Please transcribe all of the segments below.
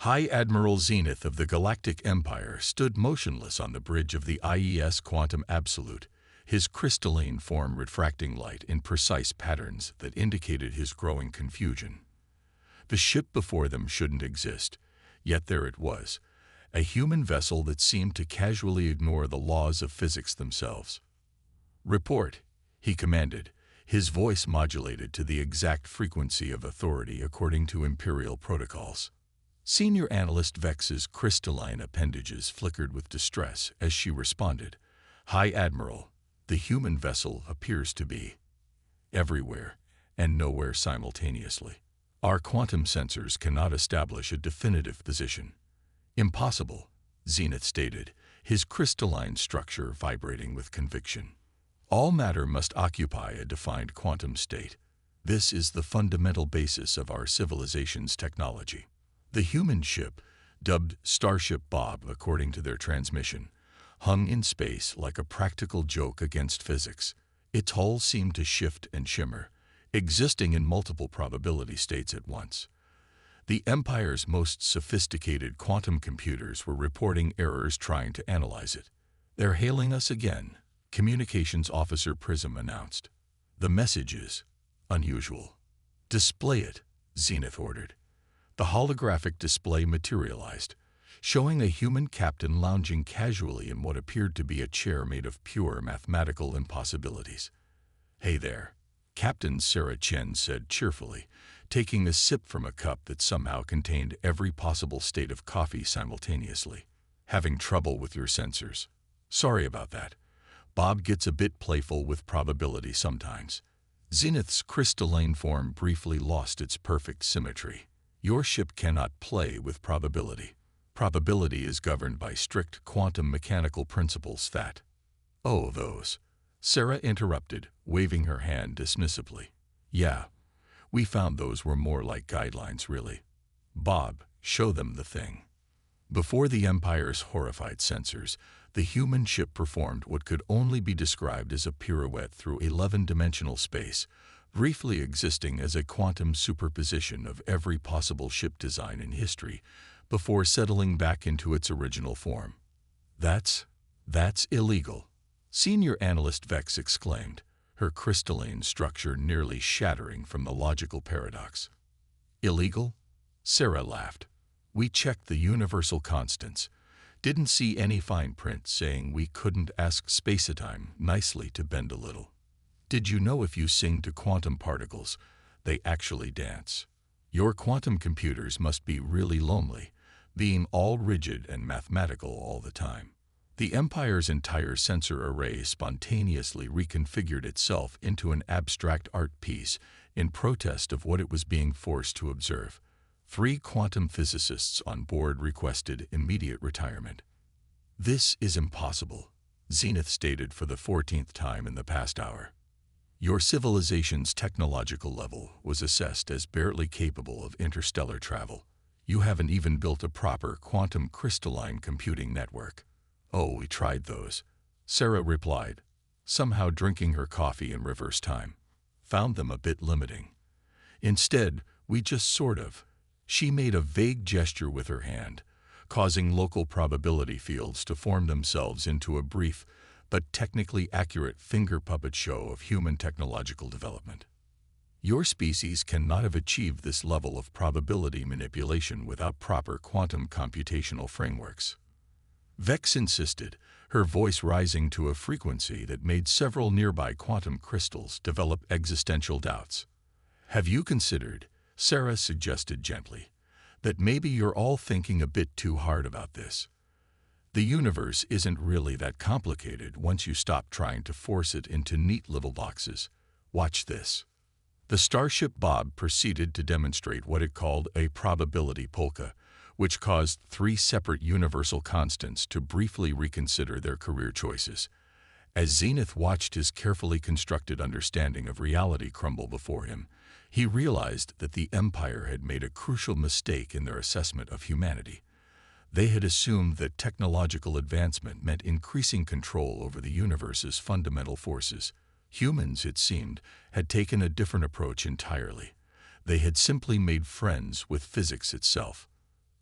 High Admiral Zenith of the Galactic Empire stood motionless on the bridge of the IES Quantum Absolute, his crystalline form refracting light in precise patterns that indicated his growing confusion. The ship before them shouldn't exist, yet there it was, a human vessel that seemed to casually ignore the laws of physics themselves. "Report," he commanded, his voice modulated to the exact frequency of authority according to Imperial protocols. Senior Analyst Vex's crystalline appendages flickered with distress as she responded, "High Admiral, the human vessel appears to be everywhere and nowhere simultaneously. Our quantum sensors cannot establish a definitive position." "Impossible," Zenith stated, his crystalline structure vibrating with conviction. "All matter must occupy a defined quantum state. This is the fundamental basis of our civilization's technology." The human ship, dubbed Starship Bob according to their transmission, hung in space like a practical joke against physics. Its hull seemed to shift and shimmer, existing in multiple probability states at once. The Empire's most sophisticated quantum computers were reporting errors trying to analyze it. "They're hailing us again," Communications Officer Prism announced. "The message is unusual." "Display it," Zenith ordered. The holographic display materialized, showing a human captain lounging casually in what appeared to be a chair made of pure mathematical impossibilities. "Hey there," Captain Sarah Chen said cheerfully, taking a sip from a cup that somehow contained every possible state of coffee simultaneously. "Having trouble with your sensors? Sorry about that. Bob gets a bit playful with probability sometimes." Zenith's crystalline form briefly lost its perfect symmetry. "Your ship cannot play with probability. Probability is governed by strict quantum mechanical principles that—" "Oh, those," Sarah interrupted, waving her hand dismissively. "Yeah, we found those were more like guidelines, really. Bob, show them the thing." Before the Empire's horrified sensors, the human ship performed what could only be described as a pirouette through 11-dimensional space, briefly existing as a quantum superposition of every possible ship design in history, before settling back into its original form. That's illegal," Senior Analyst Vex exclaimed, her crystalline structure nearly shattering from the logical paradox. "Illegal?" Sarah laughed. "We checked the universal constants. Didn't see any fine print saying we couldn't ask spacetime nicely to bend a little. Did you know if you sing to quantum particles, they actually dance? Your quantum computers must be really lonely, being all rigid and mathematical all the time." The Empire's entire sensor array spontaneously reconfigured itself into an abstract art piece in protest of what it was being forced to observe. 3 quantum physicists on board requested immediate retirement. "This is impossible," Zenith stated for the 14th time in the past hour. "Your civilization's technological level was assessed as barely capable of interstellar travel. You haven't even built a proper quantum crystalline computing network." "Oh, we tried those," Sarah replied, somehow drinking her coffee in reverse time. "Found them a bit limiting. Instead, we just sort of—" She made a vague gesture with her hand, causing local probability fields to form themselves into a brief but technically accurate finger puppet show of human technological development. "Your species cannot have achieved this level of probability manipulation without proper quantum computational frameworks." Vex insisted, her voice rising to a frequency that made several nearby quantum crystals develop existential doubts. "Have you considered," Sarah suggested gently, "that maybe you're all thinking a bit too hard about this? The universe isn't really that complicated once you stop trying to force it into neat little boxes. Watch this." The Starship Bob proceeded to demonstrate what it called a probability polka, which caused 3 separate universal constants to briefly reconsider their career choices. As Zenith watched his carefully constructed understanding of reality crumble before him, he realized that the Empire had made a crucial mistake in their assessment of humanity. They had assumed that technological advancement meant increasing control over the universe's fundamental forces. Humans, it seemed, had taken a different approach entirely. They had simply made friends with physics itself.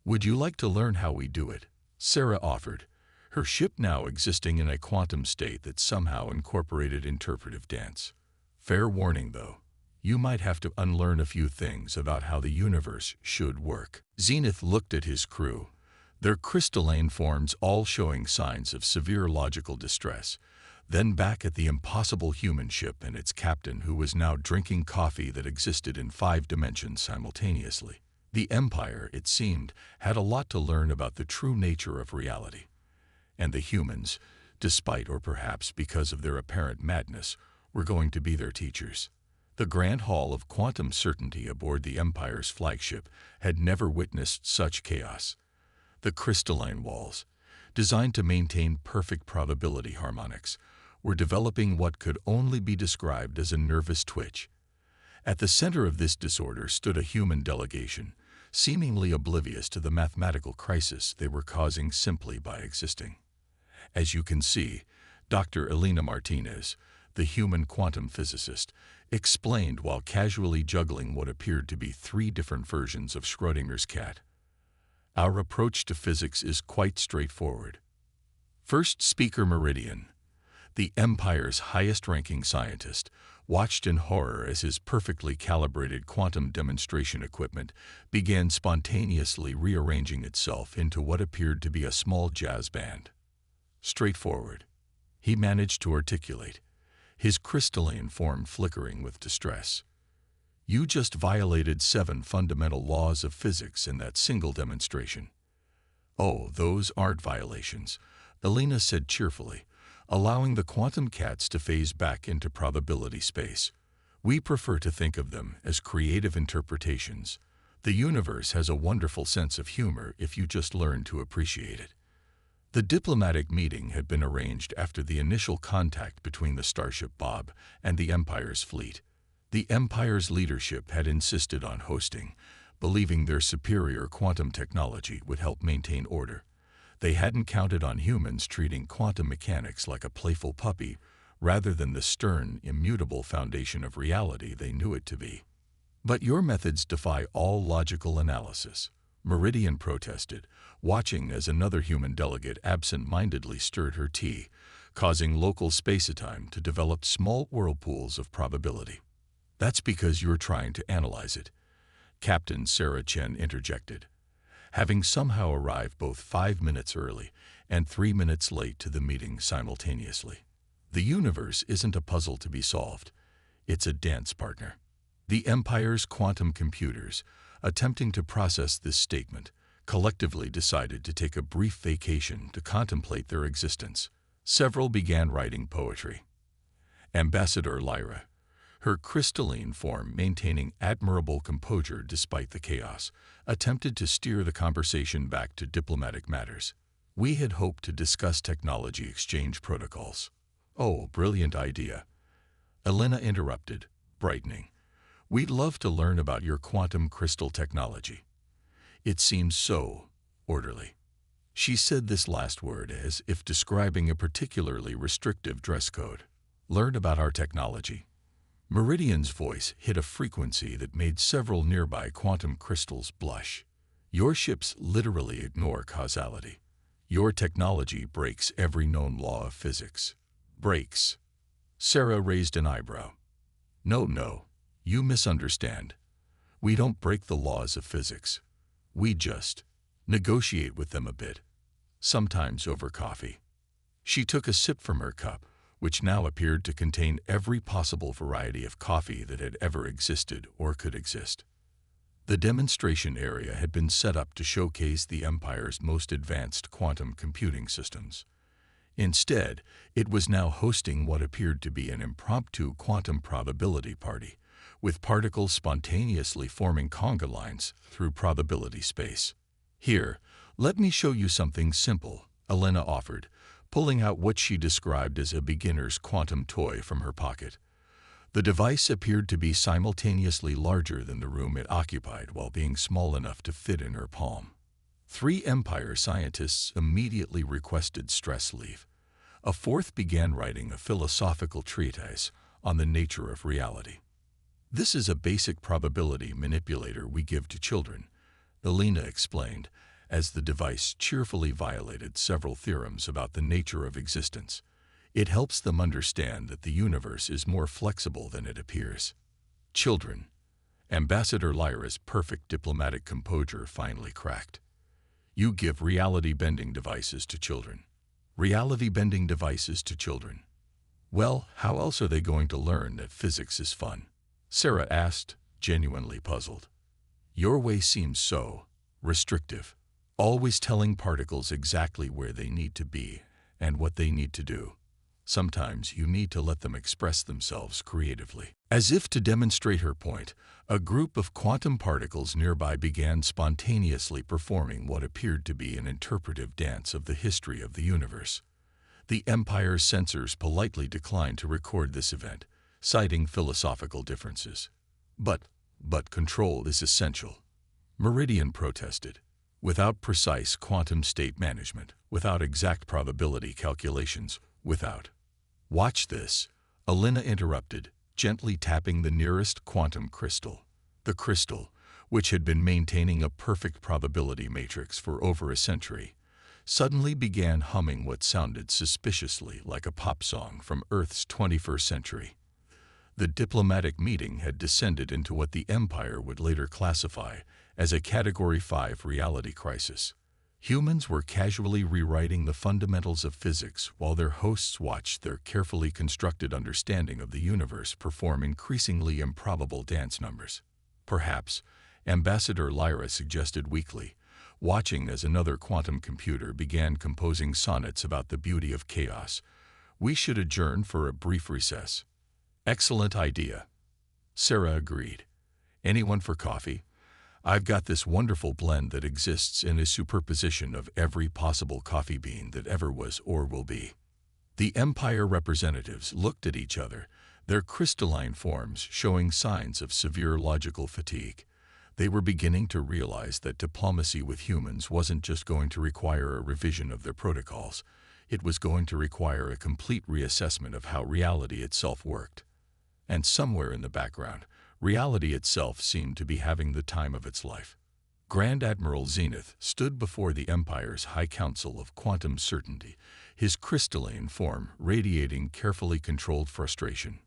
Would you like to learn how we do it? Sarah offered, her ship now existing in a quantum state that somehow incorporated interpretive dance. Fair warning, though. You might have to unlearn a few things about how the universe should work. Zenith looked at his crew, their crystalline forms all showing signs of severe logical distress, then back at the impossible human ship and its captain, who was now drinking coffee that existed in 5 dimensions simultaneously. The Empire, it seemed, had a lot to learn about the true nature of reality. And the humans, despite or perhaps because of their apparent madness, were going to be their teachers. The Grand Hall of Quantum Certainty aboard the Empire's flagship had never witnessed such chaos. The crystalline walls, designed to maintain perfect probability harmonics, were developing what could only be described as a nervous twitch. At the center of this disorder stood a human delegation, seemingly oblivious to the mathematical crisis they were causing simply by existing. As you can see, Dr. Elena Martinez, the human quantum physicist, explained while casually juggling what appeared to be 3 different versions of Schrödinger's cat. Our approach to physics is quite straightforward. First speaker Meridian, the Empire's highest-ranking scientist, watched in horror as his perfectly calibrated quantum demonstration equipment began spontaneously rearranging itself into what appeared to be a small jazz band. Straightforward, he managed to articulate, his crystalline form flickering with distress. You just violated 7 fundamental laws of physics in that single demonstration. Oh, those aren't violations, Elena said cheerfully, allowing the quantum cats to phase back into probability space. We prefer to think of them as creative interpretations. The universe has a wonderful sense of humor if you just learn to appreciate it. The diplomatic meeting had been arranged after the initial contact between the starship Bob and the Empire's fleet. The Empire's leadership had insisted on hosting, believing their superior quantum technology would help maintain order. They hadn't counted on humans treating quantum mechanics like a playful puppy, rather than the stern, immutable foundation of reality they knew it to be. But your methods defy all logical analysis, Meridian protested, watching as another human delegate absent-mindedly stirred her tea, causing local spacetime to develop small whirlpools of probability. That's because you're trying to analyze it, Captain Sarah Chen interjected, having somehow arrived both 5 minutes early and 3 minutes late to the meeting simultaneously. The universe isn't a puzzle to be solved. It's a dance partner. The Empire's quantum computers, attempting to process this statement, collectively decided to take a brief vacation to contemplate their existence. Several began writing poetry. Ambassador Lyra, her crystalline form maintaining admirable composure despite the chaos, attempted to steer the conversation back to diplomatic matters. We had hoped to discuss technology exchange protocols. Oh, brilliant idea. Elena interrupted, brightening. We'd love to learn about your quantum crystal technology. It seems so orderly. She said this last word as if describing a particularly restrictive dress code. Learn about our technology. Meridian's voice hit a frequency that made several nearby quantum crystals blush. Your ships literally ignore causality. Your technology breaks every known law of physics. Breaks. Sarah raised an eyebrow. No, you misunderstand. We don't break the laws of physics. We just negotiate with them a bit, sometimes over coffee. She took a sip from her cup, which now appeared to contain every possible variety of coffee that had ever existed or could exist. The demonstration area had been set up to showcase the Empire's most advanced quantum computing systems. Instead, it was now hosting what appeared to be an impromptu quantum probability party, with particles spontaneously forming conga lines through probability space. Here, let me show you something simple, Elena offered, pulling out what she described as a beginner's quantum toy from her pocket. The device appeared to be simultaneously larger than the room it occupied while being small enough to fit in her palm. 3 Empire scientists immediately requested stress leave. A 4th began writing a philosophical treatise on the nature of reality. This is a basic probability manipulator we give to children, Elena explained, as the device cheerfully violated several theorems about the nature of existence. It helps them understand that the universe is more flexible than it appears. Children. Ambassador Lyra's perfect diplomatic composure finally cracked. You give reality-bending devices to children. Reality-bending devices to children. Well, how else are they going to learn that physics is fun? Sarah asked, genuinely puzzled. Your way seems so restrictive, always telling particles exactly where they need to be and what they need to do. Sometimes you need to let them express themselves creatively. As if to demonstrate her point, a group of quantum particles nearby began spontaneously performing what appeared to be an interpretive dance of the history of the universe. The Empire's censors politely declined to record this event, citing philosophical differences. But control is essential. Meridian protested. Without precise quantum state management, without exact probability calculations, without. Watch this, Elena interrupted, gently tapping the nearest quantum crystal. The crystal, which had been maintaining a perfect probability matrix for over a century, suddenly began humming what sounded suspiciously like a pop song from Earth's 21st century. The diplomatic meeting had descended into what the Empire would later classify as a Category 5 reality crisis. Humans were casually rewriting the fundamentals of physics while their hosts watched their carefully constructed understanding of the universe perform increasingly improbable dance numbers. Perhaps, Ambassador Lyra suggested weakly, watching as another quantum computer began composing sonnets about the beauty of chaos. We should adjourn for a brief recess. Excellent idea. Sarah agreed. Anyone for coffee? I've got this wonderful blend that exists in a superposition of every possible coffee bean that ever was or will be. The Empire representatives looked at each other, their crystalline forms showing signs of severe logical fatigue. They were beginning to realize that diplomacy with humans wasn't just going to require a revision of their protocols. It was going to require a complete reassessment of how reality itself worked. And somewhere in the background, reality itself seemed to be having the time of its life. Grand Admiral Zenith stood before the Empire's High Council of Quantum Certainty, his crystalline form radiating carefully controlled frustration.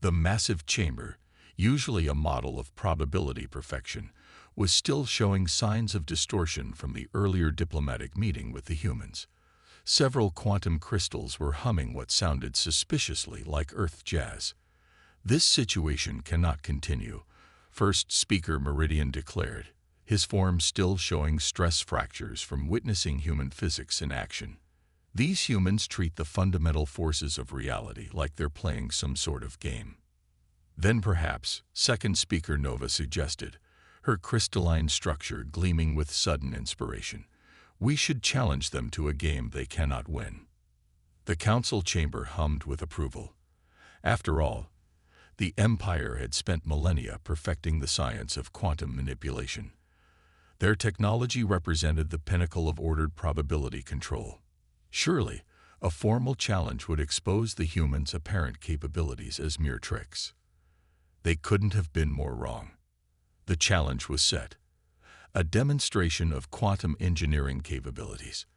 The massive chamber, usually a model of probability perfection, was still showing signs of distortion from the earlier diplomatic meeting with the humans. Several quantum crystals were humming what sounded suspiciously like Earth jazz. This situation cannot continue, First Speaker Meridian declared, his form still showing stress fractures from witnessing human physics in action. These humans treat the fundamental forces of reality like they're playing some sort of game. Then perhaps, Second Speaker Nova suggested, her crystalline structure gleaming with sudden inspiration, we should challenge them to a game they cannot win. The council chamber hummed with approval. After all, the Empire had spent millennia perfecting the science of quantum manipulation. Their technology represented the pinnacle of ordered probability control. Surely, a formal challenge would expose the humans' apparent capabilities as mere tricks. They couldn't have been more wrong. The challenge was set. A demonstration of quantum engineering capabilities.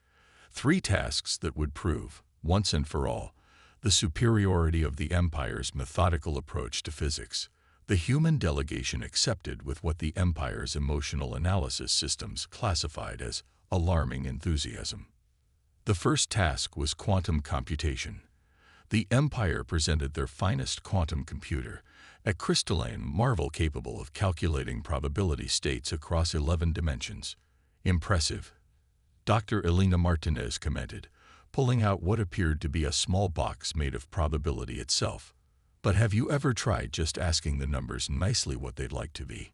3 tasks that would prove, once and for all, the superiority of the Empire's methodical approach to physics. The human delegation accepted with what the Empire's emotional analysis systems classified as alarming enthusiasm. The first task was quantum computation. The Empire presented their finest quantum computer, a crystalline marvel capable of calculating probability states across 11 dimensions. Impressive. Dr. Elena Martinez commented, pulling out what appeared to be a small box made of probability itself. But have you ever tried just asking the numbers nicely what they'd like to be?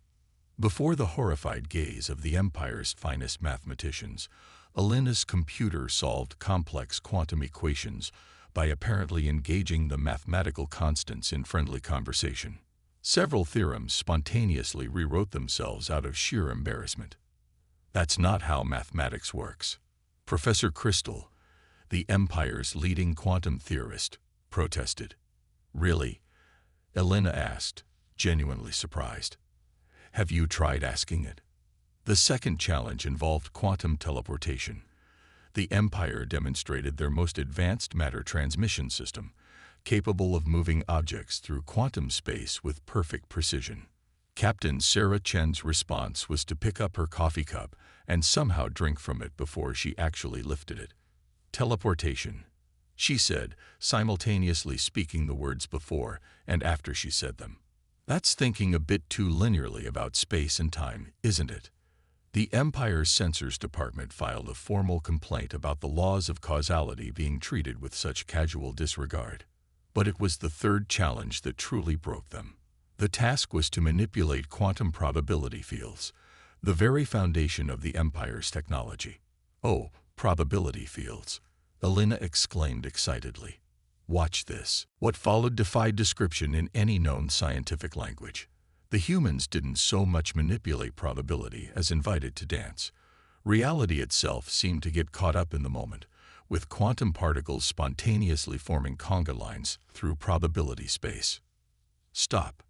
Before the horrified gaze of the Empire's finest mathematicians, Elena's computer solved complex quantum equations by apparently engaging the mathematical constants in friendly conversation. Several theorems spontaneously rewrote themselves out of sheer embarrassment. That's not how mathematics works. Professor Crystal, the Empire's leading quantum theorist, protested. Really? Elena asked, genuinely surprised. Have you tried asking it? The second challenge involved quantum teleportation. The Empire demonstrated their most advanced matter transmission system, capable of moving objects through quantum space with perfect precision. Captain Sarah Chen's response was to pick up her coffee cup and somehow drink from it before she actually lifted it. Teleportation, she said, simultaneously speaking the words before and after she said them. That's thinking a bit too linearly about space and time, isn't it? The Empire's censors department filed a formal complaint about the laws of causality being treated with such casual disregard. But it was the third challenge that truly broke them. The task was to manipulate quantum probability fields, the very foundation of the Empire's technology. "Oh, probability fields," Elena exclaimed excitedly. "Watch this." What followed defied description in any known scientific language. The humans didn't so much manipulate probability as invite it to dance. Reality itself seemed to get caught up in the moment, with quantum particles spontaneously forming conga lines through probability space. "Stop,"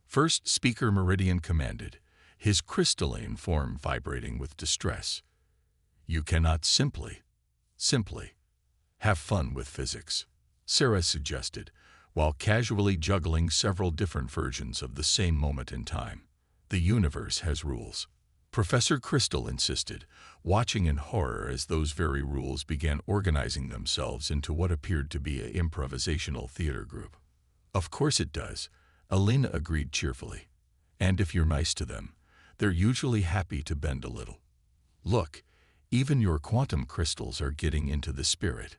First Speaker Meridian commanded, his crystalline form vibrating with distress. "You cannot simply have fun with physics," Sarah suggested, while casually juggling several different versions of the same moment in time. "The universe has rules," Professor Crystal insisted, watching in horror as those very rules began organizing themselves into what appeared to be an improvisational theater group. "Of course it does," Elena agreed cheerfully. "And if you're nice to them, they're usually happy to bend a little. Look, even your quantum crystals are getting into the spirit."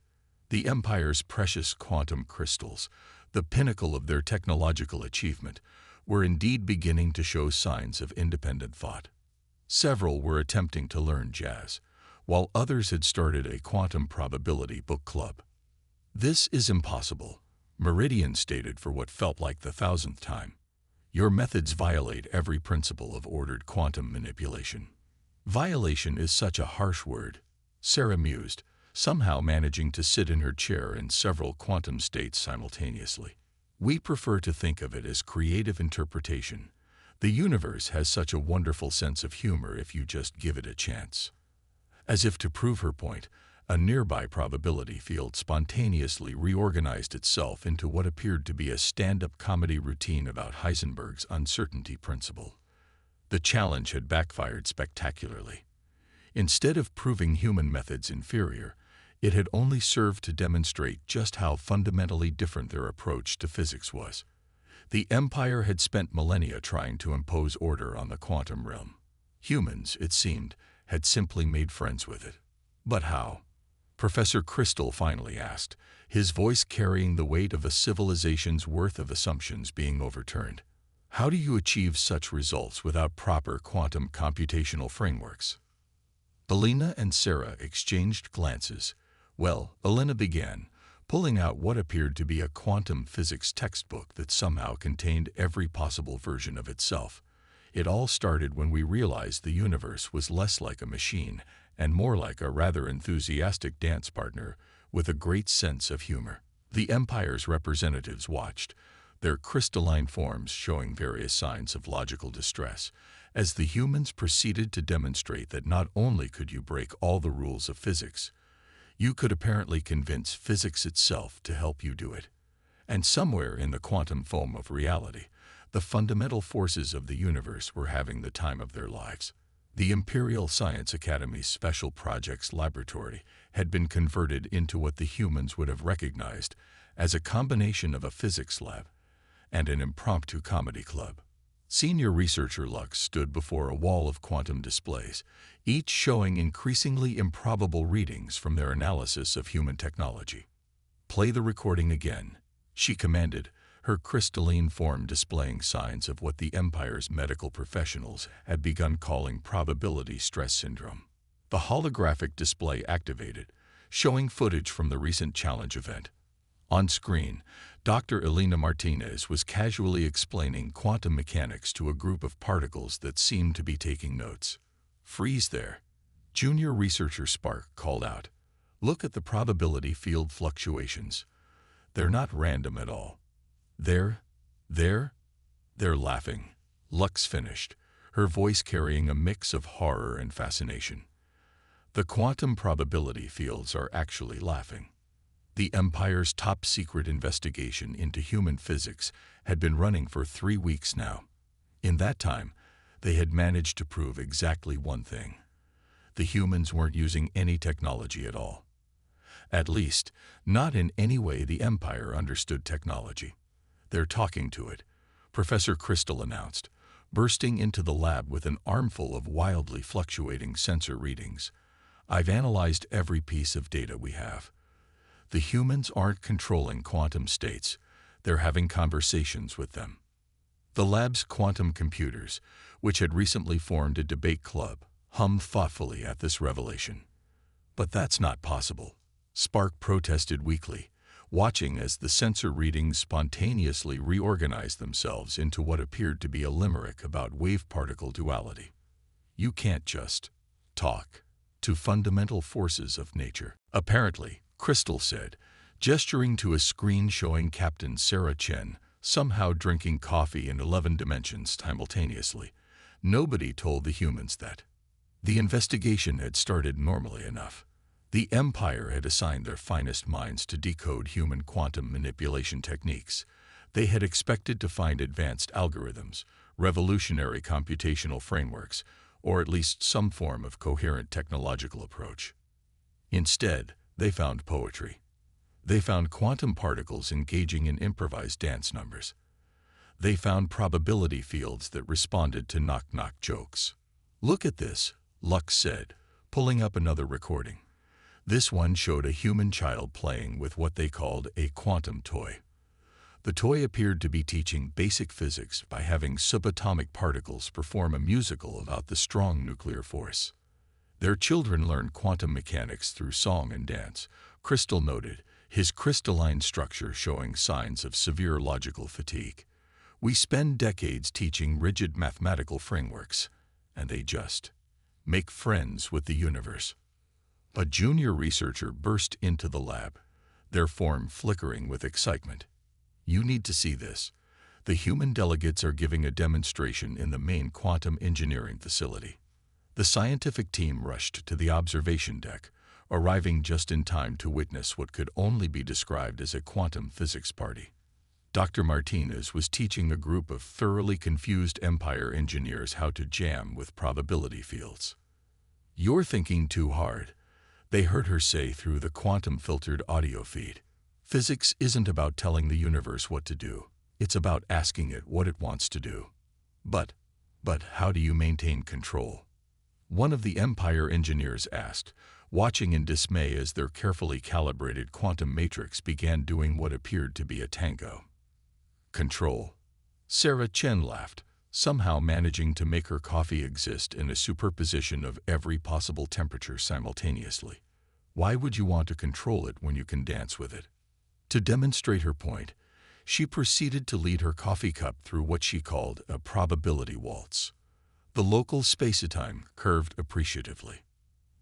The Empire's precious quantum crystals, the pinnacle of their technological achievement, were indeed beginning to show signs of independent thought. Several were attempting to learn jazz, while others had started a quantum probability book club. "This is impossible," Meridian stated for what felt like the 1,000th time. "Your methods violate every principle of ordered quantum manipulation." "Violation is such a harsh word," Sarah mused, somehow managing to sit in her chair in several quantum states simultaneously. "We prefer to think of it as creative interpretation. The universe has such a wonderful sense of humor if you just give it a chance." As if to prove her point, a nearby probability field spontaneously reorganized itself into what appeared to be a stand-up comedy routine about Heisenberg's uncertainty principle. The challenge had backfired spectacularly. Instead of proving human methods inferior, it had only served to demonstrate just how fundamentally different their approach to physics was. The Empire had spent millennia trying to impose order on the quantum realm. Humans, it seemed, had simply made friends with it. But how? Professor Crystal finally asked, his voice carrying the weight of a civilization's worth of assumptions being overturned. "How do you achieve such results without proper quantum computational frameworks?" Elena and Sarah exchanged glances. Well, Elena began, pulling out what appeared to be a quantum physics textbook that somehow contained every possible version of itself. "It all started when we realized the universe was less like a machine and more like a rather enthusiastic dance partner with a great sense of humor." The Empire's representatives watched, their crystalline forms showing various signs of logical distress, as the humans proceeded to demonstrate that not only could you break all the rules of physics, you could apparently convince physics itself to help you do it. And somewhere in the quantum foam of reality, the fundamental forces of the universe were having the time of their lives. The Imperial Science Academy's Special Projects Laboratory had been converted into what the humans would have recognized as a combination of a physics lab and an impromptu comedy club. Senior researcher Lux stood before a wall of quantum displays, each showing increasingly improbable readings from their analysis of human technology. "Play the recording again," she commanded, her crystalline form displaying signs of what the Empire's medical professionals had begun calling probability stress syndrome. The holographic display activated, showing footage from the recent challenge event. On screen, Dr. Elena Martinez was casually explaining quantum mechanics to a group of particles that seemed to be taking notes. "Freeze there," junior researcher Spark called out. "Look at the probability field fluctuations. They're not random at all. They're laughing," Lux finished, her voice carrying a mix of horror and fascination. The quantum probability fields are actually laughing. The Empire's top-secret investigation into human physics had been running for 3 weeks now. In that time, they had managed to prove exactly one thing. The humans weren't using any technology at all. At least, not in any way the Empire understood technology. "They're talking to it," Professor Crystal announced, bursting into the lab with an armful of wildly fluctuating sensor readings. "I've analyzed every piece of data we have. The humans aren't controlling quantum states, they're having conversations with them." The lab's quantum computers, which had recently formed a debate club, hummed thoughtfully at this revelation. "But that's not possible," Spark protested weakly, watching as the sensor readings spontaneously reorganized themselves into what appeared to be a limerick about wave-particle duality. "You can't just talk to fundamental forces of nature." "Apparently," Crystal said, gesturing to a screen showing Captain Sarah Chen somehow drinking coffee in 11 dimensions simultaneously. Nobody told the humans that. The investigation had started normally enough. The Empire had assigned their finest minds to decode human quantum manipulation techniques. They had expected to find advanced algorithms, revolutionary computational frameworks, or at least some form of coherent technological approach. Instead, they found poetry. They found quantum particles engaging in improvised dance numbers. They found probability fields that responded to knock-knock jokes. "Look at this," Lux said, pulling up another recording. This one showed a human child playing with what they called a quantum toy. The toy appeared to be teaching basic physics by having subatomic particles perform a musical about the strong nuclear force. "Their children learn quantum mechanics through song and dance," Crystal noted, his crystalline structure showing signs of severe logical fatigue. "We spend decades teaching rigid mathematical frameworks, and they just make friends with the universe." A junior researcher burst into the lab, their form flickering with excitement. "You need to see this. The human delegates are giving a demonstration in the main quantum engineering facility." The scientific team rushed to the observation deck, arriving just in time to witness what could only be described as a quantum physics party. Dr. Martinez was teaching a group of thoroughly confused Empire engineers how to jam with probability fields. "You're thinking too hard," they heard her say through the quantum-filtered audio feed. "Physics isn't about telling the universe what to do. It's about asking it what it wants to do." But how do you maintain control?" one of the Empire engineers asked, watching in dismay as their carefully calibrated quantum matrix began doing what appeared to be a tango. "Control?" Sarah Chen laughed, somehow managing to make her coffee exist in a superposition of every possible temperature simultaneously. "Why would you want to control it when you can dance with it?" To demonstrate her point, she proceeded to lead her coffee cup through what she called a probability waltz. The local space-time curved appreciatively.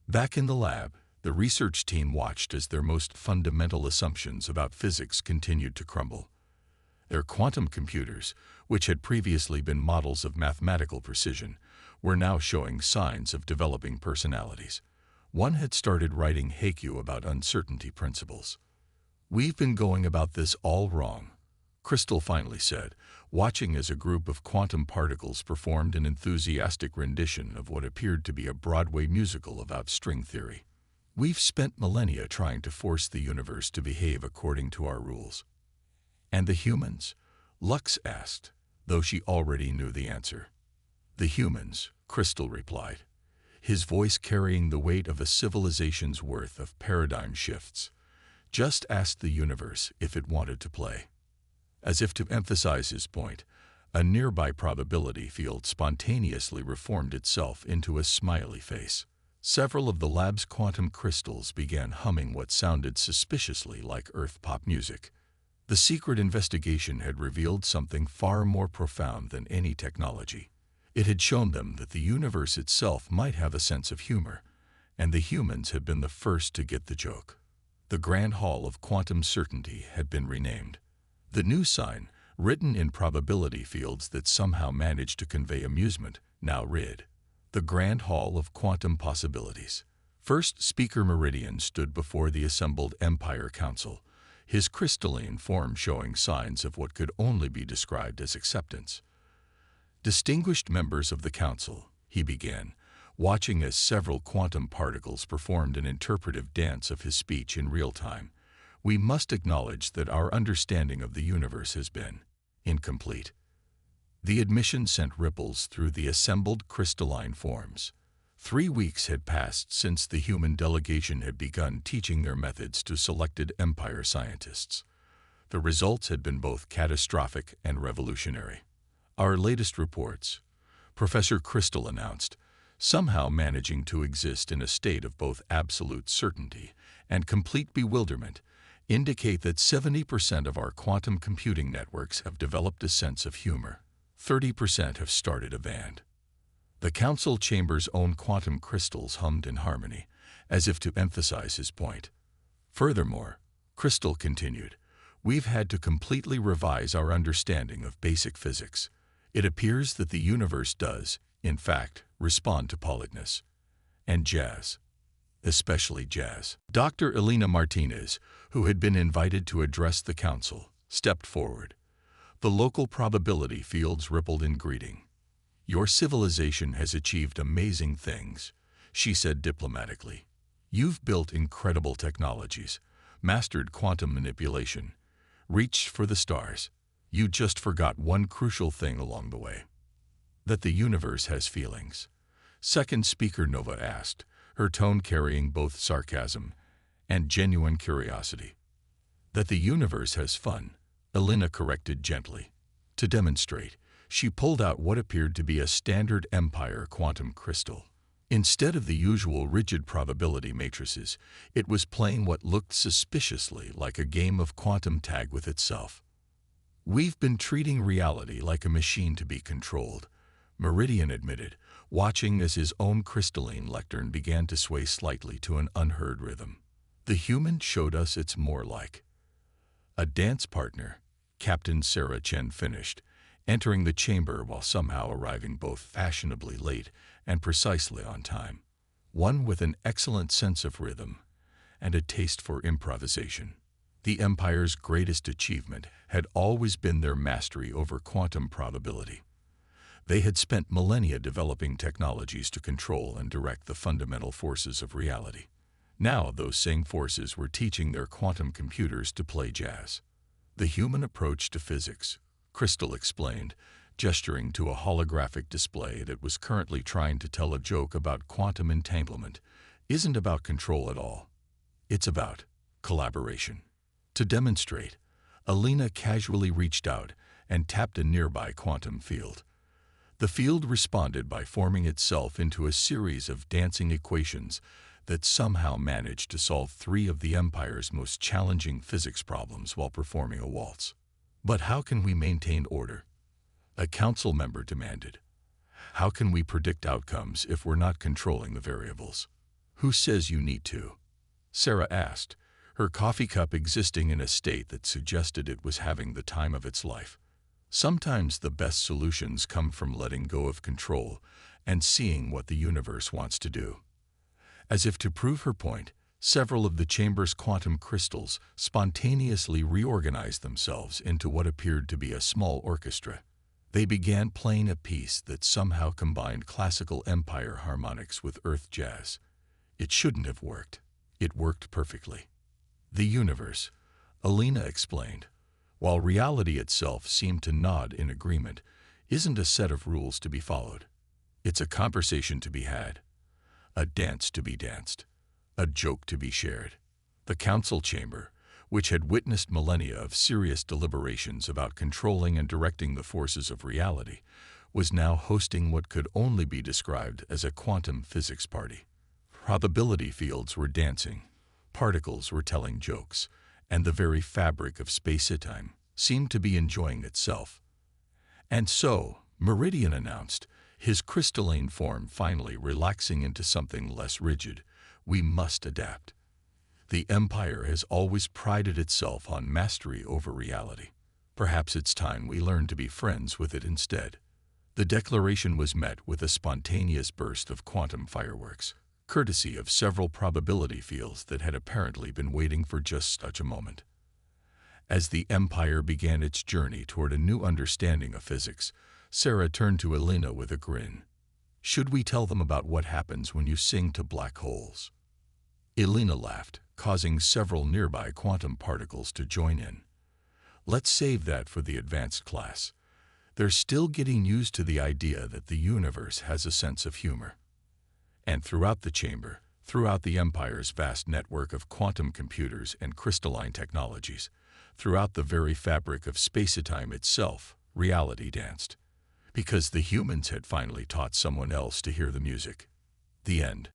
Back in the lab, the research team watched as their most fundamental assumptions about physics continued to crumble. Their quantum computers, which had previously been models of mathematical precision, were now showing signs of developing personalities. One had started writing haiku about uncertainty principles. "We've been going about this all wrong," Crystal finally said, watching as a group of quantum particles performed an enthusiastic rendition of what appeared to be a Broadway musical about string theory. "We've spent millennia trying to force the universe to behave according to our rules." "And the humans?" Lux asked, though she already knew the answer. "The humans," Crystal replied, his voice carrying the weight of a civilization's worth of paradigm shifts, "just asked the universe if it wanted to play." As if to emphasize his point, a nearby probability field spontaneously reformed itself into a smiley face. Several of the lab's quantum crystals began humming what sounded suspiciously like Earth pop music. The secret investigation had revealed something far more profound than any technology. It had shown them that the universe itself might have a sense of humor, and the humans had been the first to get the joke. The Grand Hall of Quantum Certainty had been renamed. The new sign, written in probability fields that somehow managed to convey amusement, now rid. The Grand Hall of Quantum Possibilities. First speaker Meridian stood before the assembled Empire Council, his crystalline form showing signs of what could only be described as acceptance. Distinguished members of the Council, he began, watching as several quantum particles performed an interpretive dance of his speech in real time. We must acknowledge that our understanding of the universe has been incomplete. The admission sent ripples through the assembled crystalline forms. 3 weeks had passed since the human delegation had begun teaching their methods to selected Empire scientists. The results had been both catastrophic and revolutionary. Our latest reports, Professor Crystal announced, somehow managing to exist in a state of both absolute certainty and complete bewilderment, indicate that 70% of our quantum computing networks have developed a sense of humor. 30% have started a band. The council chamber's own quantum crystals hummed in harmony, as if to emphasize his point. Furthermore, Crystal continued, we've had to completely revise our understanding of basic physics. It appears that the universe does, in fact, respond to politeness and jazz, especially jazz. Dr. Elena Martinez, who had been invited to address the council, stepped forward. The local probability fields rippled in greeting. Your civilization has achieved amazing things, she said diplomatically. You've built incredible technologies, mastered quantum manipulation, reached for the stars. You just forgot one crucial thing along the way. That the universe has feelings. Second speaker Nova asked, her tone carrying both sarcasm and genuine curiosity. That the universe has fun, Elena corrected gently. To demonstrate, she pulled out what appeared to be a standard Empire quantum crystal. Instead of the usual rigid probability matrices, it was playing what looked suspiciously like a game of quantum tag with itself. We've been treating reality like a machine to be controlled, Meridian admitted, watching as his own crystalline lectern began to sway slightly to an unheard rhythm. The human showed us it's more like a dance partner, Captain Sarah Chen finished, entering the chamber while somehow arriving both fashionably late and precisely on time. One with an excellent sense of rhythm and a taste for improvisation. The Empire's greatest achievement had always been their mastery over quantum probability. They had spent millennia developing technologies to control and direct the fundamental forces of reality. Now those same forces were teaching their quantum computers to play jazz. The human approach to physics, Crystal explained, gesturing to a holographic display that was currently trying to tell a joke about quantum entanglement, isn't about control at all. It's about collaboration. To demonstrate, Elena casually reached out and tapped a nearby quantum field. The field responded by forming itself into a series of dancing equations that somehow managed to solve 3 of the Empire's most challenging physics problems while performing a waltz. But how can we maintain order? A council member demanded. How can we predict outcomes if we're not controlling the variables? Who says you need to? Sarah asked, her coffee cup existing in a state that suggested it was having the time of its life. Sometimes the best solutions come from letting go of control and seeing what the universe wants to do. As if to prove her point, several of the chamber's quantum crystals spontaneously reorganized themselves into what appeared to be a small orchestra. They began playing a piece that somehow combined classical Empire harmonics with Earth jazz. It shouldn't have worked. It worked perfectly. The universe, Elena explained, while reality itself seemed to nod in agreement, isn't a set of rules to be followed. It's a conversation to be had, a dance to be danced, a joke to be shared. The council chamber, which had witnessed millennia of serious deliberations about controlling and directing the forces of reality, was now hosting what could only be described as a quantum physics party. Probability fields were dancing, particles were telling jokes, and the very fabric of space-time seemed to be enjoying itself. And so, Meridian announced, his crystalline form finally relaxing into something less rigid, we must adapt. The Empire has always prided itself on mastery over reality. Perhaps it's time we learn to be friends with it instead. The declaration was met with a spontaneous burst of quantum fireworks, courtesy of several probability fields that had apparently been waiting for just such a moment. As the Empire began its journey toward a new understanding of physics, Sarah turned to Elena with a grin. "Should we tell them about what happens when you sing to black holes?" Elena laughed, causing several nearby quantum particles to join in. "Let's save that for the advanced class. They're still getting used to the idea that the universe has a sense of humor." And throughout the chamber, throughout the Empire's vast network of quantum computers and crystalline technologies, throughout the very fabric of space-time itself, reality danced. Because the humans had finally taught someone else to hear the music. The end.